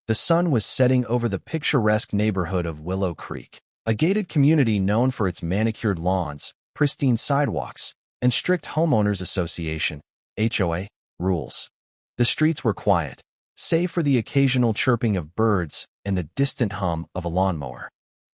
The sun was setting over the picturesque neighborhood of Willow Creek, a gated community known for its manicured lawns, pristine sidewalks, and strict homeowners association (HOA) rules. The streets were quiet, save for the occasional chirping of birds and the distant hum of a lawnmower.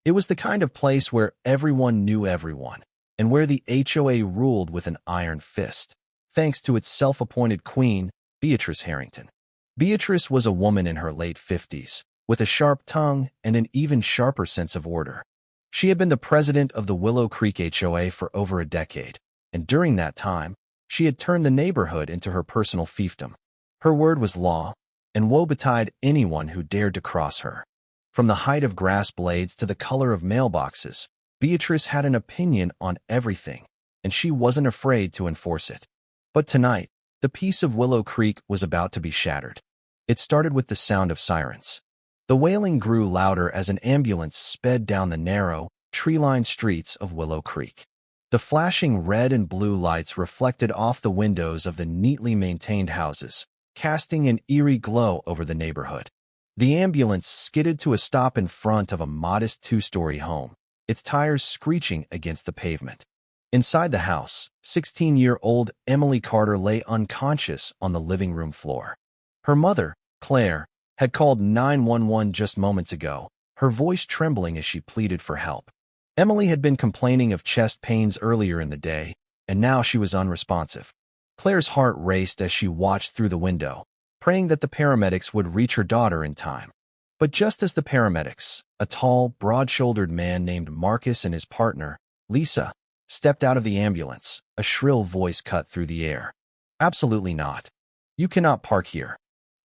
It was the kind of place where everyone knew everyone, and where the HOA ruled with an iron fist, thanks to its self-appointed queen, Beatrice Harrington. Beatrice was a woman in her late 50s, with a sharp tongue and an even sharper sense of order. She had been the president of the Willow Creek HOA for over a decade, and during that time, she had turned the neighborhood into her personal fiefdom. Her word was law, and woe betide anyone who dared to cross her. From the height of grass blades to the color of mailboxes, Beatrice had an opinion on everything, and she wasn't afraid to enforce it. But tonight, the peace of Willow Creek was about to be shattered. It started with the sound of sirens. The wailing grew louder as an ambulance sped down the narrow, tree-lined streets of Willow Creek. The flashing red and blue lights reflected off the windows of the neatly maintained houses, casting an eerie glow over the neighborhood. The ambulance skidded to a stop in front of a modest two-story home, its tires screeching against the pavement. Inside the house, 16-year-old Emily Carter lay unconscious on the living room floor. Her mother, Claire, had called 911 just moments ago, her voice trembling as she pleaded for help. Emily had been complaining of chest pains earlier in the day, and now she was unresponsive. Claire's heart raced as she watched through the window, praying that the paramedics would reach her daughter in time. But just as the paramedics, a tall, broad-shouldered man named Marcus and his partner, Lisa, stepped out of the ambulance, a shrill voice cut through the air. "Absolutely not. You cannot park here."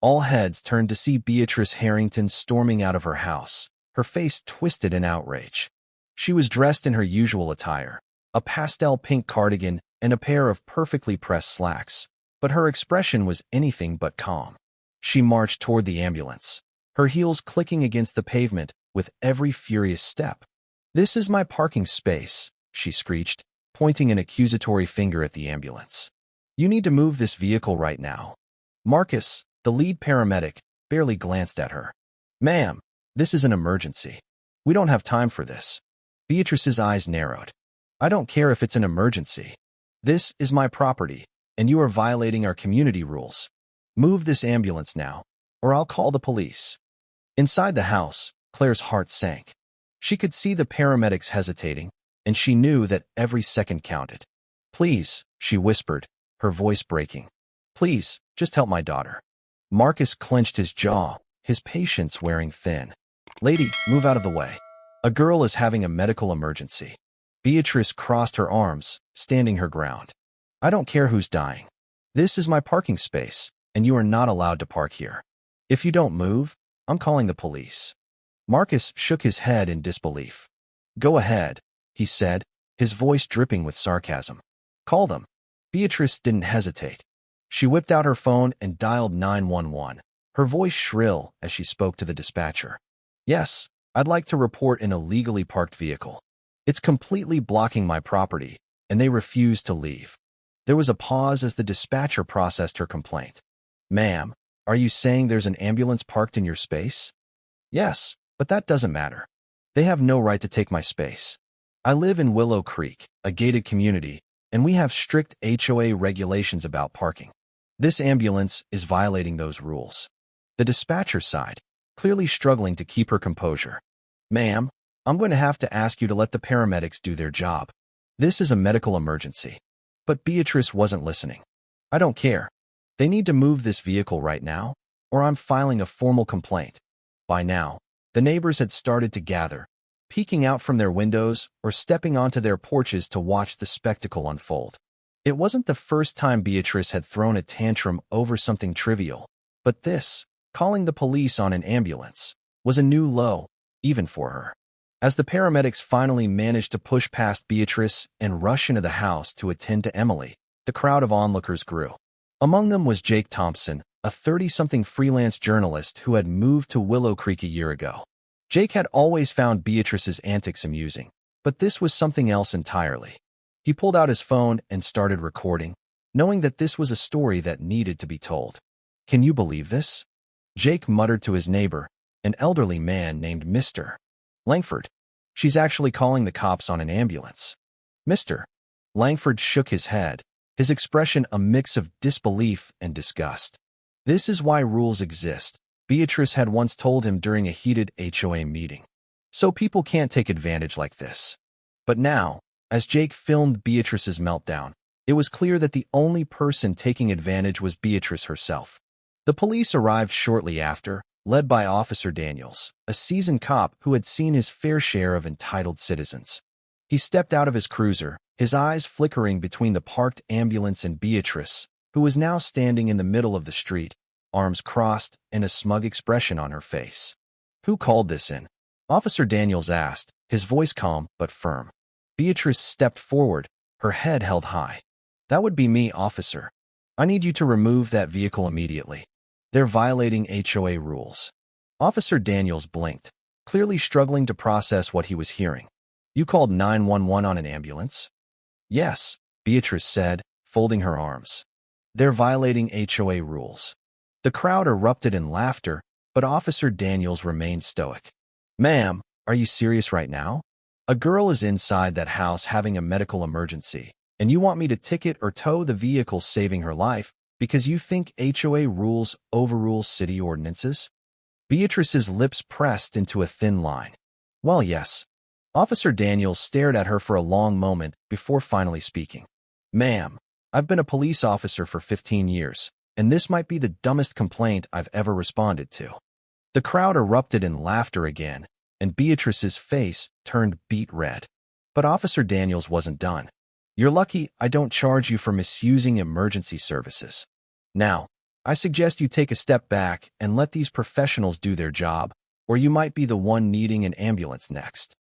All heads turned to see Beatrice Harrington storming out of her house, her face twisted in outrage. She was dressed in her usual attire, a pastel pink cardigan and a pair of perfectly pressed slacks, but her expression was anything but calm. She marched toward the ambulance, her heels clicking against the pavement with every furious step. "This is my parking space," she screeched, pointing an accusatory finger at the ambulance. "You need to move this vehicle right now." Marcus, the lead paramedic, barely glanced at her. "Ma'am, this is an emergency. We don't have time for this." Beatrice's eyes narrowed. "I don't care if it's an emergency. This is my property, and you are violating our community rules. Move this ambulance now, or I'll call the police." Inside the house, Claire's heart sank. She could see the paramedics hesitating, and she knew that every second counted. "Please," she whispered, her voice breaking. "Please, just help my daughter." Marcus clenched his jaw, his patience wearing thin. "Lady, move out of the way. A girl is having a medical emergency." Beatrice crossed her arms, standing her ground. "I don't care who's dying. This is my parking space, and you are not allowed to park here. If you don't move, I'm calling the police." Marcus shook his head in disbelief. "Go ahead," he said, his voice dripping with sarcasm. "Call them." Beatrice didn't hesitate. She whipped out her phone and dialed 911, her voice shrill as she spoke to the dispatcher. "Yes, I'd like to report an illegally parked vehicle. It's completely blocking my property, and they refuse to leave." There was a pause as the dispatcher processed her complaint. "Ma'am, are you saying there's an ambulance parked in your space?" "Yes, but that doesn't matter. They have no right to take my space. I live in Willow Creek, a gated community, and we have strict HOA regulations about parking. This ambulance is violating those rules." The dispatcher sighed, clearly struggling to keep her composure. "Ma'am, I'm going to have to ask you to let the paramedics do their job. This is a medical emergency." But Beatrice wasn't listening. "I don't care. They need to move this vehicle right now, or I'm filing a formal complaint." By now, the neighbors had started to gather, peeking out from their windows or stepping onto their porches to watch the spectacle unfold. It wasn't the first time Beatrice had thrown a tantrum over something trivial, but this, calling the police on an ambulance, was a new low, even for her. As the paramedics finally managed to push past Beatrice and rush into the house to attend to Emily, the crowd of onlookers grew. Among them was Jake Thompson, a 30-something freelance journalist who had moved to Willow Creek a year ago. Jake had always found Beatrice's antics amusing, but this was something else entirely. He pulled out his phone and started recording, knowing that this was a story that needed to be told. "Can you believe this?" Jake muttered to his neighbor, an elderly man named Mr. Langford. She's actually calling the cops on an ambulance. Mr. Langford shook his head, his expression a mix of disbelief and disgust. This is why rules exist, Beatrice had once told him during a heated HOA meeting. So people can't take advantage like this. But now, as Jake filmed Beatrice's meltdown, it was clear that the only person taking advantage was Beatrice herself. The police arrived shortly after, led by Officer Daniels, a seasoned cop who had seen his fair share of entitled citizens. He stepped out of his cruiser, his eyes flickering between the parked ambulance and Beatrice, who was now standing in the middle of the street, arms crossed and a smug expression on her face. "Who called this in?" Officer Daniels asked, his voice calm but firm. Beatrice stepped forward, her head held high. "That would be me, officer. I need you to remove that vehicle immediately. They're violating HOA rules." Officer Daniels blinked, clearly struggling to process what he was hearing. "You called 911 on an ambulance?" "Yes," Beatrice said, folding her arms. "They're violating HOA rules." The crowd erupted in laughter, but Officer Daniels remained stoic. "Ma'am, are you serious right now? A girl is inside that house having a medical emergency, and you want me to ticket or tow the vehicle saving her life because you think HOA rules overrule city ordinances?" Beatrice's lips pressed into a thin line. "Well, yes." Officer Daniels stared at her for a long moment before finally speaking. "Ma'am, I've been a police officer for 15 years, and this might be the dumbest complaint I've ever responded to." The crowd erupted in laughter again, and Beatrice's face turned beet red. But Officer Daniels wasn't done. "You're lucky I don't charge you for misusing emergency services. Now, I suggest you take a step back and let these professionals do their job, or you might be the one needing an ambulance next."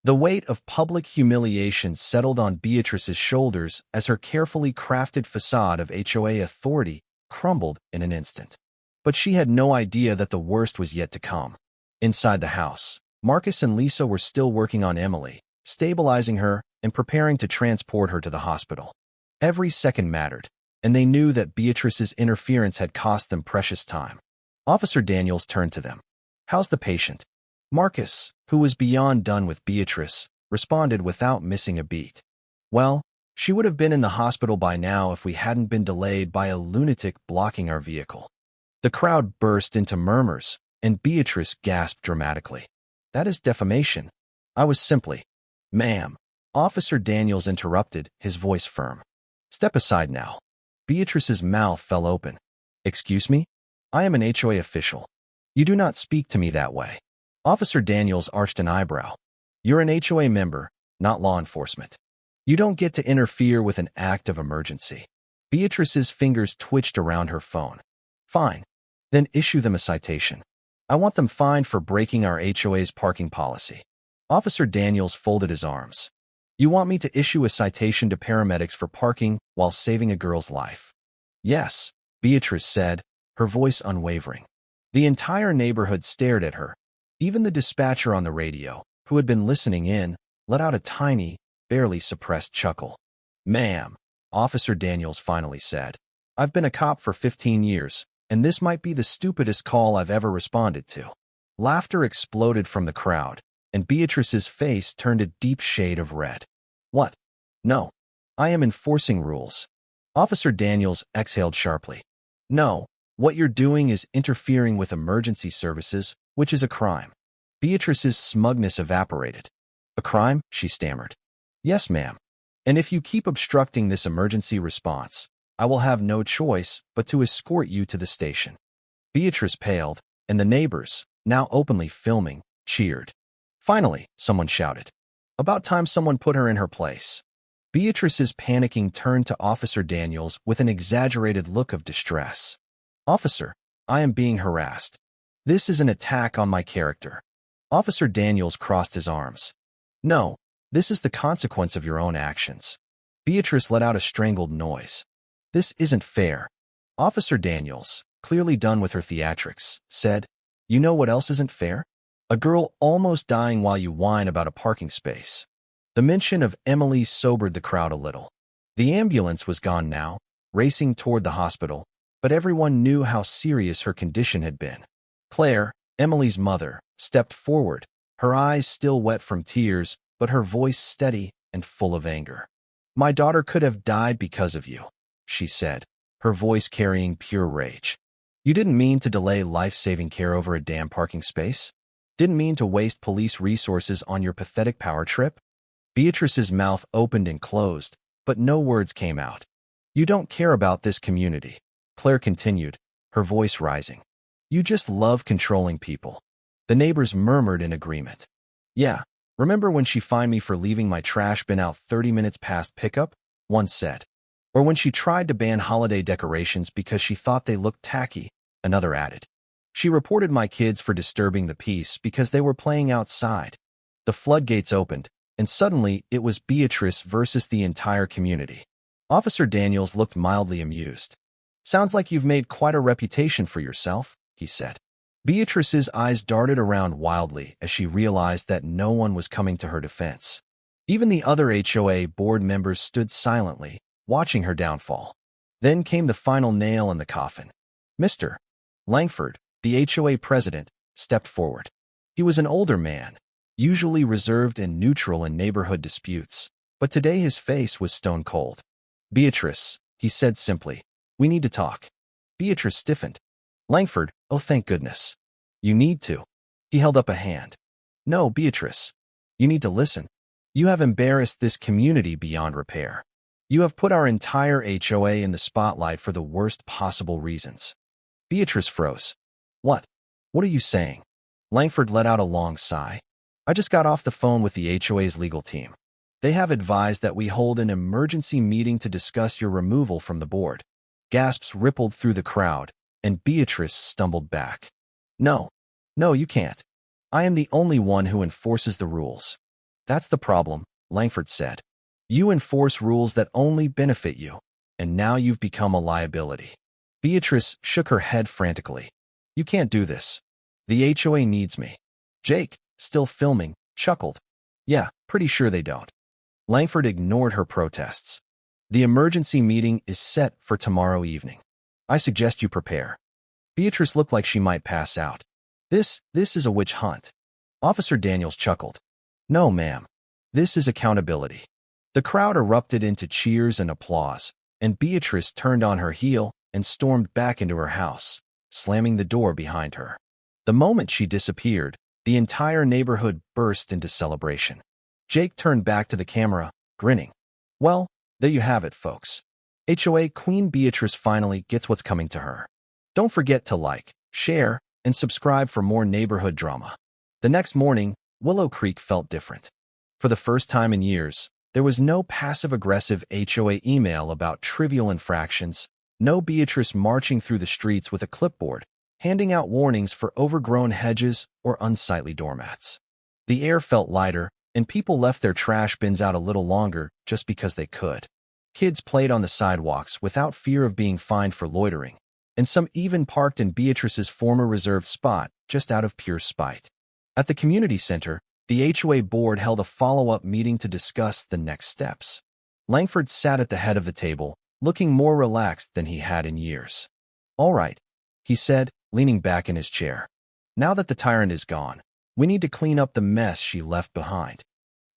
The weight of public humiliation settled on Beatrice's shoulders as her carefully crafted facade of HOA authority crumbled in an instant. But she had no idea that the worst was yet to come. Inside the house, Marcus and Lisa were still working on Emily, stabilizing her and preparing to transport her to the hospital. Every second mattered, and they knew that Beatrice's interference had cost them precious time. Officer Daniels turned to them. "How's the patient?" Marcus, who was beyond done with Beatrice, responded without missing a beat. "Well, she would have been in the hospital by now if we hadn't been delayed by a lunatic blocking our vehicle." The crowd burst into murmurs, and Beatrice gasped dramatically. "That is defamation." "I was simply—" "Ma'am," Officer Daniels interrupted, his voice firm. "Step aside now." Beatrice's mouth fell open. "Excuse me? I am an HOA official. You do not speak to me that way." Officer Daniels arched an eyebrow. "You're an HOA member, not law enforcement. You don't get to interfere with an act of emergency." Beatrice's fingers twitched around her phone. "Fine. Then issue them a citation. I want them fined for breaking our HOA's parking policy." Officer Daniels folded his arms. "You want me to issue a citation to paramedics for parking while saving a girl's life?" "Yes," Beatrice said, her voice unwavering. The entire neighborhood stared at her. Even the dispatcher on the radio, who had been listening in, let out a tiny, barely suppressed chuckle. "Ma'am," Officer Daniels finally said, "I've been a cop for 15 years, and this might be the stupidest call I've ever responded to." Laughter exploded from the crowd, and Beatrice's face turned a deep shade of red. "What? No. I am enforcing rules." Officer Daniels exhaled sharply. "No, what you're doing is interfering with emergency services, which is a crime." Beatrice's smugness evaporated. "A crime?" she stammered. "Yes, ma'am. And if you keep obstructing this emergency response, I will have no choice but to escort you to the station." Beatrice paled, and the neighbors, now openly filming, cheered. Finally, someone shouted. "About time someone put her in her place." Beatrice's panicking turned to Officer Daniels with an exaggerated look of distress. "Officer, I am being harassed. This is an attack on my character." Officer Daniels crossed his arms. "No, this is the consequence of your own actions." Beatrice let out a strangled noise. "This isn't fair." Officer Daniels, clearly done with her theatrics, said, "You know what else isn't fair? A girl almost dying while you whine about a parking space." The mention of Emily sobered the crowd a little. The ambulance was gone now, racing toward the hospital, but everyone knew how serious her condition had been. "Claire," Emily's mother, stepped forward, her eyes still wet from tears, but her voice steady and full of anger. "My daughter could have died because of you," she said, her voice carrying pure rage. "You didn't mean to delay life-saving care over a damn parking space? Didn't mean to waste police resources on your pathetic power trip?" Beatrice's mouth opened and closed, but no words came out. "You don't care about this community," Claire continued, her voice rising. "You just love controlling people." The neighbors murmured in agreement. "Yeah, remember when she fined me for leaving my trash bin out 30 minutes past pickup?" one said. "Or when she tried to ban holiday decorations because she thought they looked tacky," another added. "She reported my kids for disturbing the peace because they were playing outside." The floodgates opened, and suddenly it was Beatrice versus the entire community. Officer Daniels looked mildly amused. "Sounds like you've made quite a reputation for yourself," he said. Beatrice's eyes darted around wildly as she realized that no one was coming to her defense. Even the other HOA board members stood silently, watching her downfall. Then came the final nail in the coffin. Mr. Langford, the HOA president, stepped forward. He was an older man, usually reserved and neutral in neighborhood disputes, but today his face was stone cold. "Beatrice," he said simply, "we need to talk." Beatrice stiffened. "Langford, oh thank goodness. You need to." He held up a hand. "No, Beatrice. You need to listen. You have embarrassed this community beyond repair. You have put our entire HOA in the spotlight for the worst possible reasons." Beatrice froze. "What? What are you saying?" Langford let out a long sigh. "I just got off the phone with the HOA's legal team. They have advised that we hold an emergency meeting to discuss your removal from the board." Gasps rippled through the crowd, and Beatrice stumbled back. No, you can't. I am the only one who enforces the rules." "That's the problem," Langford said. "You enforce rules that only benefit you, and now you've become a liability." Beatrice shook her head frantically. "You can't do this. The HOA needs me." Jake, still filming, chuckled. "Yeah, pretty sure they don't." Langford ignored her protests. "The emergency meeting is set for tomorrow evening. I suggest you prepare." Beatrice looked like she might pass out. This is a witch hunt." Officer Daniels chuckled. "No, ma'am. This is accountability." The crowd erupted into cheers and applause, and Beatrice turned on her heel and stormed back into her house, slamming the door behind her. The moment she disappeared, the entire neighborhood burst into celebration. Jake turned back to the camera, grinning. "Well, there you have it, folks. HOA Queen Beatrice finally gets what's coming to her. Don't forget to like, share, and subscribe for more neighborhood drama." The next morning, Willow Creek felt different. For the first time in years, there was no passive-aggressive HOA email about trivial infractions, no Beatrice marching through the streets with a clipboard, handing out warnings for overgrown hedges or unsightly doormats. The air felt lighter, and people left their trash bins out a little longer just because they could. Kids played on the sidewalks without fear of being fined for loitering, and some even parked in Beatrice's former reserved spot just out of pure spite. At the community center, the HOA board held a follow-up meeting to discuss the next steps. Langford sat at the head of the table, looking more relaxed than he had in years. "All right," he said, leaning back in his chair. "Now that the tyrant is gone, we need to clean up the mess she left behind."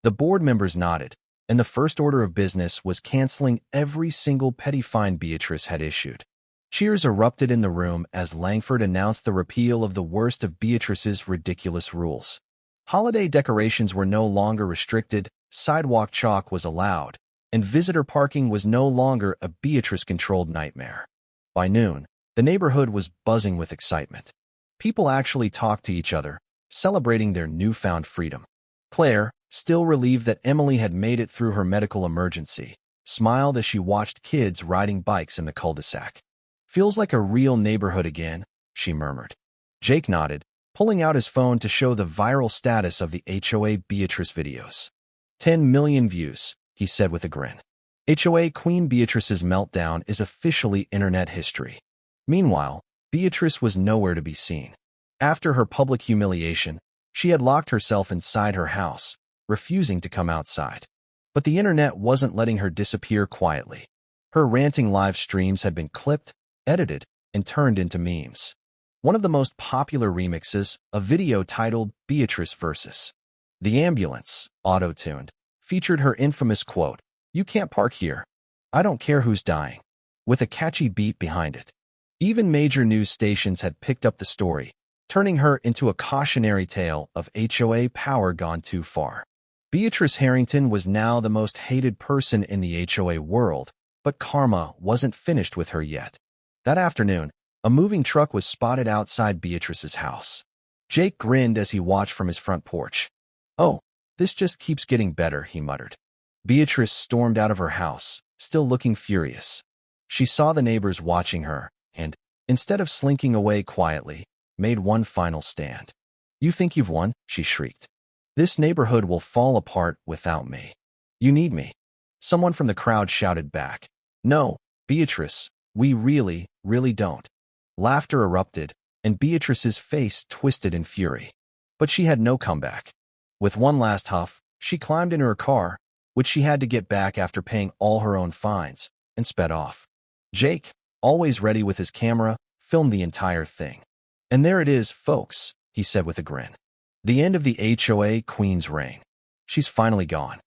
The board members nodded, and the first order of business was canceling every single petty fine Beatrice had issued. Cheers erupted in the room as Langford announced the repeal of the worst of Beatrice's ridiculous rules. Holiday decorations were no longer restricted, sidewalk chalk was allowed, and visitor parking was no longer a Beatrice-controlled nightmare. By noon, the neighborhood was buzzing with excitement. People actually talked to each other, celebrating their newfound freedom. Claire, still relieved that Emily had made it through her medical emergency, smiled as she watched kids riding bikes in the cul-de-sac. "Feels like a real neighborhood again," she murmured. Jake nodded, pulling out his phone to show the viral status of the HOA Beatrice videos. 10 million views, he said with a grin. HOA Queen Beatrice's meltdown is officially internet history. Meanwhile, Beatrice was nowhere to be seen. After her public humiliation, she had locked herself inside her house, refusing to come outside. But the internet wasn't letting her disappear quietly. Her ranting live streams had been clipped, edited, and turned into memes. one of the most popular remixes, a video titled Beatrice vs. The Ambulance, auto-tuned, featured her infamous quote, "You can't park here. I don't care who's dying," with a catchy beat behind it. Even major news stations had picked up the story, turning her into a cautionary tale of HOA power gone too far. Beatrice Harrington was now the most hated person in the HOA world, but karma wasn't finished with her yet. That afternoon, a moving truck was spotted outside Beatrice's house. Jake grinned as he watched from his front porch. "Oh, this just keeps getting better," he muttered. Beatrice stormed out of her house, still looking furious. She saw the neighbors watching her, and, instead of slinking away quietly, made one final stand. "You think you've won?" she shrieked. "This neighborhood will fall apart without me. You need me." Someone from the crowd shouted back, "No, Beatrice, we really, really don't." Laughter erupted, and Beatrice's face twisted in fury. But she had no comeback. With one last huff, she climbed into her car, which she had to get back after paying all her own fines, and sped off. Jake, always ready with his camera, filmed the entire thing. "And there it is, folks," he said with a grin. "The end of the HOA Queen's reign. She's finally gone."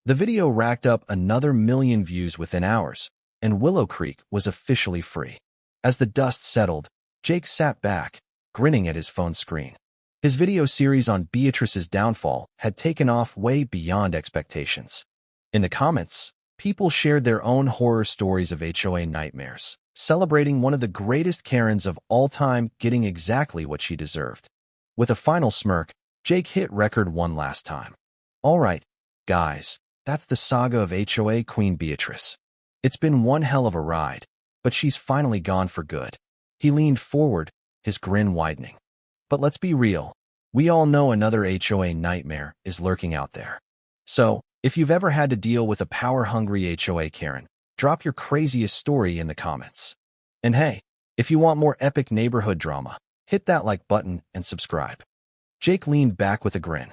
The video racked up another 1,000,000 views within hours, and Willow Creek was officially free. As the dust settled, Jake sat back, grinning at his phone screen. His video series on Beatrice's downfall had taken off way beyond expectations. In the comments, people shared their own horror stories of HOA nightmares, celebrating one of the greatest Karens of all time getting exactly what she deserved. With a final smirk, Jake hit record one last time. "All right, guys, that's the saga of HOA Queen Beatrice. It's been one hell of a ride, but she's finally gone for good." He leaned forward, his grin widening. "But let's be real. We all know another HOA nightmare is lurking out there. So, if you've ever had to deal with a power-hungry HOA Karen, drop your craziest story in the comments. And hey, if you want more epic neighborhood drama, hit that like button and subscribe." Jake leaned back with a grin.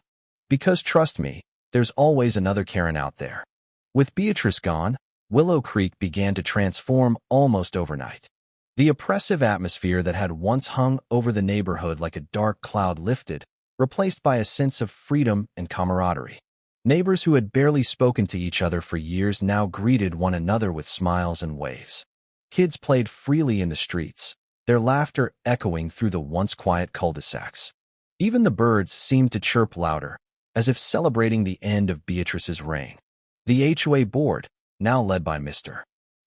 "Because trust me, there's always another Karen out there." With Beatrice gone, Willow Creek began to transform almost overnight. The oppressive atmosphere that had once hung over the neighborhood like a dark cloud lifted, replaced by a sense of freedom and camaraderie. Neighbors who had barely spoken to each other for years now greeted one another with smiles and waves. Kids played freely in the streets, their laughter echoing through the once quiet cul-de-sacs. Even the birds seemed to chirp louder, as if celebrating the end of Beatrice's reign. The HOA board, now led by Mr.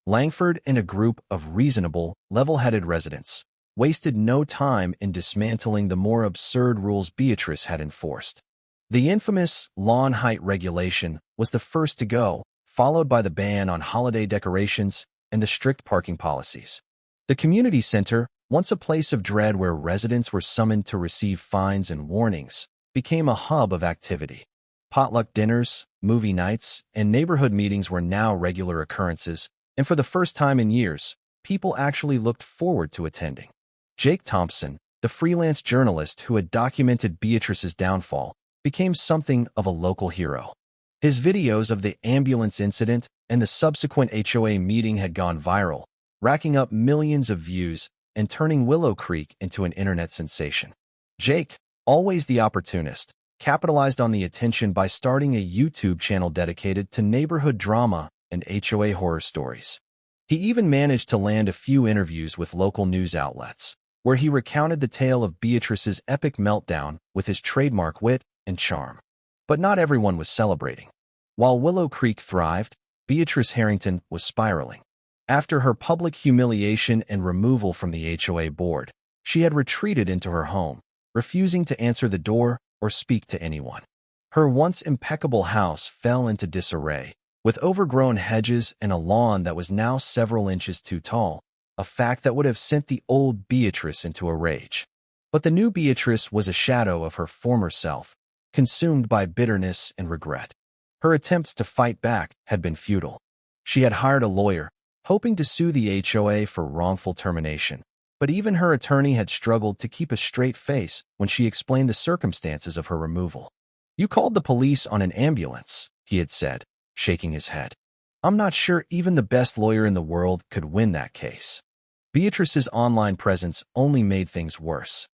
Langford and a group of reasonable, level-headed residents, wasted no time in dismantling the more absurd rules Beatrice had enforced. The infamous lawn height regulation was the first to go, followed by the ban on holiday decorations and the strict parking policies. The community center, once a place of dread where residents were summoned to receive fines and warnings, became a hub of activity. Potluck dinners, movie nights, and neighborhood meetings were now regular occurrences, and for the first time in years, people actually looked forward to attending. Jake Thompson, the freelance journalist who had documented Beatrice's downfall, became something of a local hero. His videos of the ambulance incident and the subsequent HOA meeting had gone viral, racking up millions of views and turning Willow Creek into an internet sensation. Jake, always the opportunist, capitalized on the attention by starting a YouTube channel dedicated to neighborhood drama and HOA horror stories. He even managed to land a few interviews with local news outlets, where he recounted the tale of Beatrice's epic meltdown with his trademark wit and charm. But not everyone was celebrating. While Willow Creek thrived, Beatrice Harrington was spiraling. After her public humiliation and removal from the HOA board, she had retreated into her home, refusing to answer the door or speak to anyone. Her once impeccable house fell into disarray, with overgrown hedges and a lawn that was now several inches too tall, a fact that would have sent the old Beatrice into a rage. But the new Beatrice was a shadow of her former self, consumed by bitterness and regret. Her attempts to fight back had been futile. She had hired a lawyer, hoping to sue the HOA for wrongful termination, but even her attorney had struggled to keep a straight face when she explained the circumstances of her removal. "You called the police on an ambulance," he had said, shaking his head. "I'm not sure even the best lawyer in the world could win that case." Beatrice's online presence only made things worse.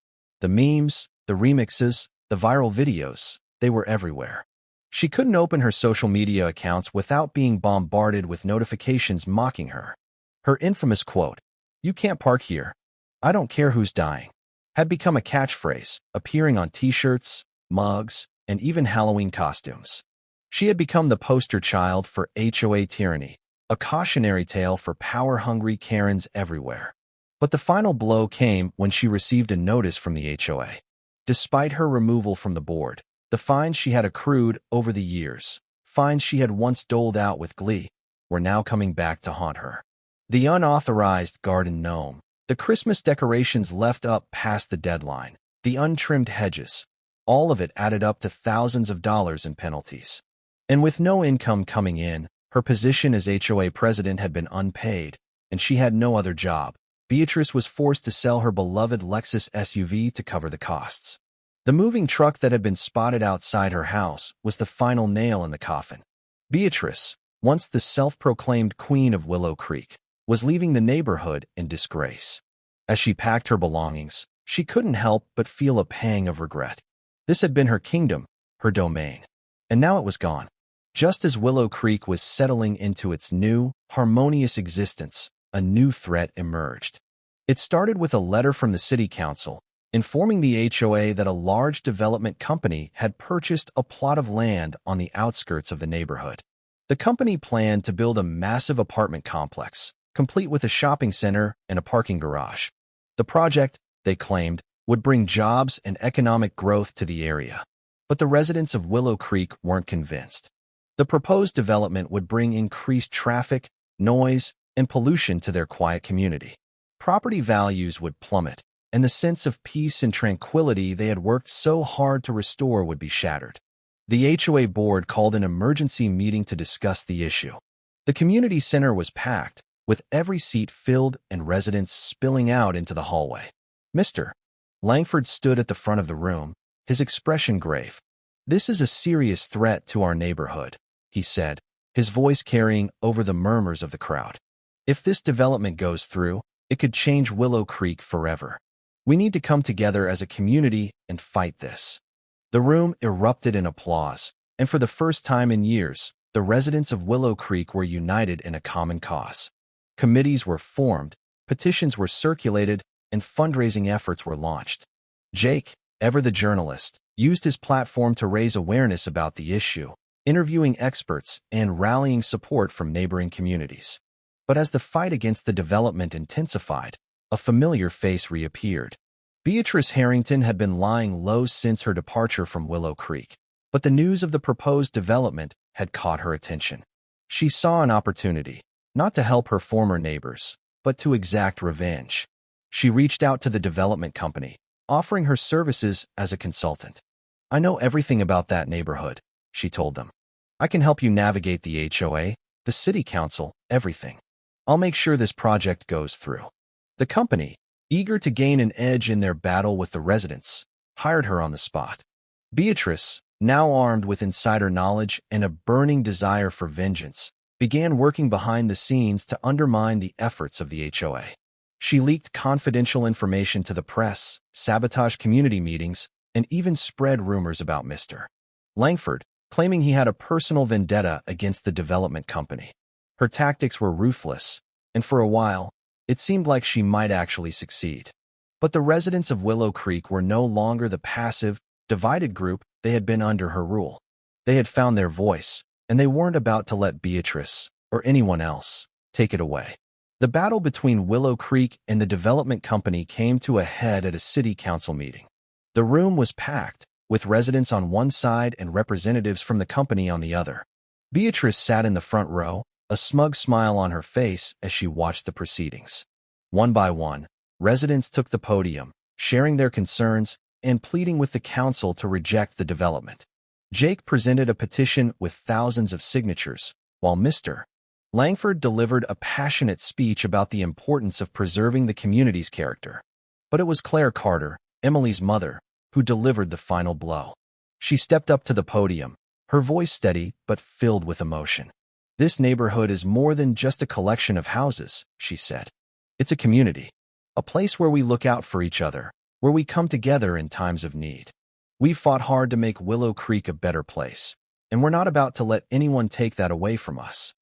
The memes, the remixes, the viral videos, they were everywhere. She couldn't open her social media accounts without being bombarded with notifications mocking her. Her infamous quote, "You can't park here. I don't care who's dying," had become a catchphrase, appearing on t-shirts, mugs, and even Halloween costumes. She had become the poster child for HOA tyranny, a cautionary tale for power-hungry Karens everywhere. But the final blow came when she received a notice from the HOA. Despite her removal from the board, the fines she had accrued over the years, fines she had once doled out with glee, were now coming back to haunt her. The unauthorized garden gnome, the Christmas decorations left up past the deadline, the untrimmed hedges, all of it added up to thousands of dollars in penalties. And with no income coming in, her position as HOA president had been unpaid, and she had no other job. Beatrice was forced to sell her beloved Lexus SUV to cover the costs. The moving truck that had been spotted outside her house was the final nail in the coffin. Beatrice, once the self-proclaimed queen of Willow Creek, was leaving the neighborhood in disgrace. As she packed her belongings, she couldn't help but feel a pang of regret. This had been her kingdom, her domain, and now it was gone. Just as Willow Creek was settling into its new, harmonious existence, a new threat emerged. It started with a letter from the city council, informing the HOA that a large development company had purchased a plot of land on the outskirts of the neighborhood. The company planned to build a massive apartment complex, complete with a shopping center and a parking garage. The project, they claimed, would bring jobs and economic growth to the area. But the residents of Willow Creek weren't convinced. The proposed development would bring increased traffic, noise, and pollution to their quiet community. Property values would plummet, and the sense of peace and tranquility they had worked so hard to restore would be shattered. The HOA board called an emergency meeting to discuss the issue. The community center was packed, with every seat filled and residents spilling out into the hallway. Mr. Langford stood at the front of the room, his expression grave. "This is a serious threat to our neighborhood," he said, his voice carrying over the murmurs of the crowd. "If this development goes through, it could change Willow Creek forever. We need to come together as a community and fight this." The room erupted in applause, and for the first time in years, the residents of Willow Creek were united in a common cause. Committees were formed, petitions were circulated, and fundraising efforts were launched. Jake, ever the journalist, used his platform to raise awareness about the issue, interviewing experts and rallying support from neighboring communities. But as the fight against the development intensified, a familiar face reappeared. Beatrice Harrington had been lying low since her departure from Willow Creek, but the news of the proposed development had caught her attention. She saw an opportunity, not to help her former neighbors, but to exact revenge. She reached out to the development company, offering her services as a consultant. "I know everything about that neighborhood," she told them. "I can help you navigate the HOA, the city council, everything. I'll make sure this project goes through." The company, eager to gain an edge in their battle with the residents, hired her on the spot. Beatrice, now armed with insider knowledge and a burning desire for vengeance, began working behind the scenes to undermine the efforts of the HOA. She leaked confidential information to the press, sabotaged community meetings, and even spread rumors about Mr. Langford, claiming he had a personal vendetta against the development company. Her tactics were ruthless, and for a while, it seemed like she might actually succeed. But the residents of Willow Creek were no longer the passive, divided group they had been under her rule. They had found their voice, and they weren't about to let Beatrice, or anyone else, take it away. The battle between Willow Creek and the development company came to a head at a city council meeting. The room was packed, with residents on one side and representatives from the company on the other. Beatrice sat in the front row, a smug smile on her face as she watched the proceedings. One by one, residents took the podium, sharing their concerns and pleading with the council to reject the development. Jake presented a petition with thousands of signatures, while Mr. Langford delivered a passionate speech about the importance of preserving the community's character. But it was Claire Carter, Emily's mother, who delivered the final blow. She stepped up to the podium, her voice steady but filled with emotion. "This neighborhood is more than just a collection of houses," she said. It's a community, a place where we look out for each other, where we come together in times of need. We've fought hard to make Willow Creek a better place, and we're not about to let anyone take that away from us.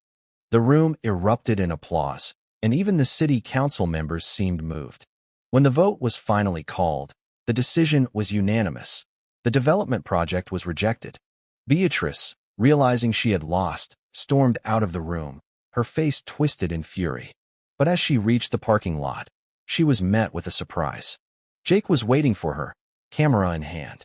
The room erupted in applause, and even the city council members seemed moved. When the vote was finally called, the decision was unanimous. The development project was rejected. Beatrice, realizing she had lost, stormed out of the room, her face twisted in fury. But as she reached the parking lot, she was met with a surprise. Jake was waiting for her, camera in hand.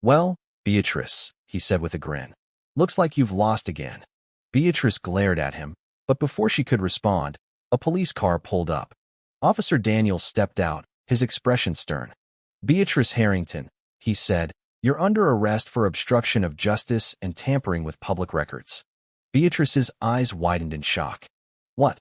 "Well, Beatrice," he said with a grin, "looks like you've lost again." Beatrice glared at him, but before she could respond, a police car pulled up. Officer Daniel stepped out, his expression stern. "Beatrice Harrington," he said, "you're under arrest for obstruction of justice and tampering with public records." Beatrice's eyes widened in shock. "What?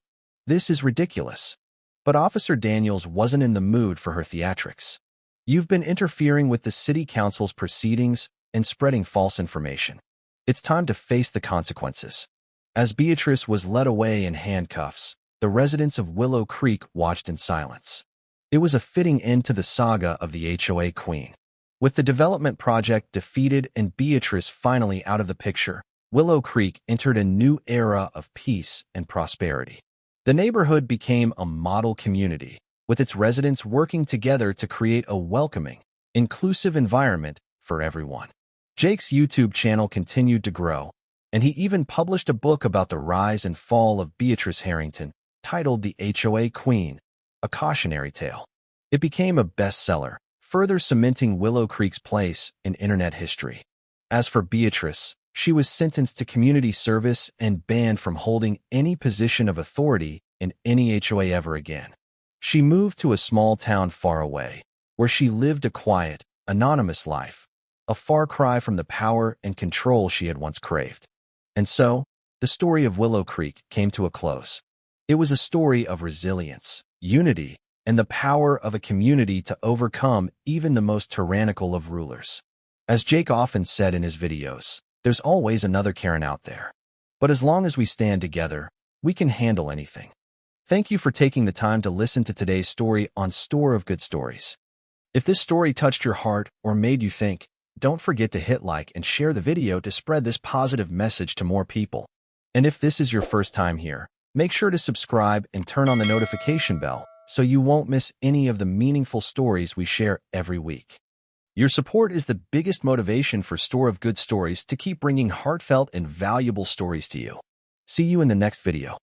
This is ridiculous." But Officer Daniels wasn't in the mood for her theatrics. "You've been interfering with the city council's proceedings and spreading false information. It's time to face the consequences." As Beatrice was led away in handcuffs, the residents of Willow Creek watched in silence. It was a fitting end to the saga of the HOA Queen. With the development project defeated and Beatrice finally out of the picture, Willow Creek entered a new era of peace and prosperity. The neighborhood became a model community, with its residents working together to create a welcoming, inclusive environment for everyone. Jake's YouTube channel continued to grow, and he even published a book about the rise and fall of Beatrice Harrington, titled The HOA Queen, a cautionary tale. It became a bestseller, further cementing Willow Creek's place in internet history. As for Beatrice, she was sentenced to community service and banned from holding any position of authority in any HOA ever again. She moved to a small town far away, where she lived a quiet, anonymous life, a far cry from the power and control she had once craved. And so, the story of Willow Creek came to a close. It was a story of resilience, unity, and the power of a community to overcome even the most tyrannical of rulers. As Jake often said in his videos, there's always another Karen out there. But as long as we stand together, we can handle anything. Thank you for taking the time to listen to today's story on Store of Good Stories. If this story touched your heart or made you think, don't forget to hit like and share the video to spread this positive message to more people. And if this is your first time here, make sure to subscribe and turn on the notification bell so you won't miss any of the meaningful stories we share every week. Your support is the biggest motivation for Store of Good Stories to keep bringing heartfelt and valuable stories to you. See you in the next video.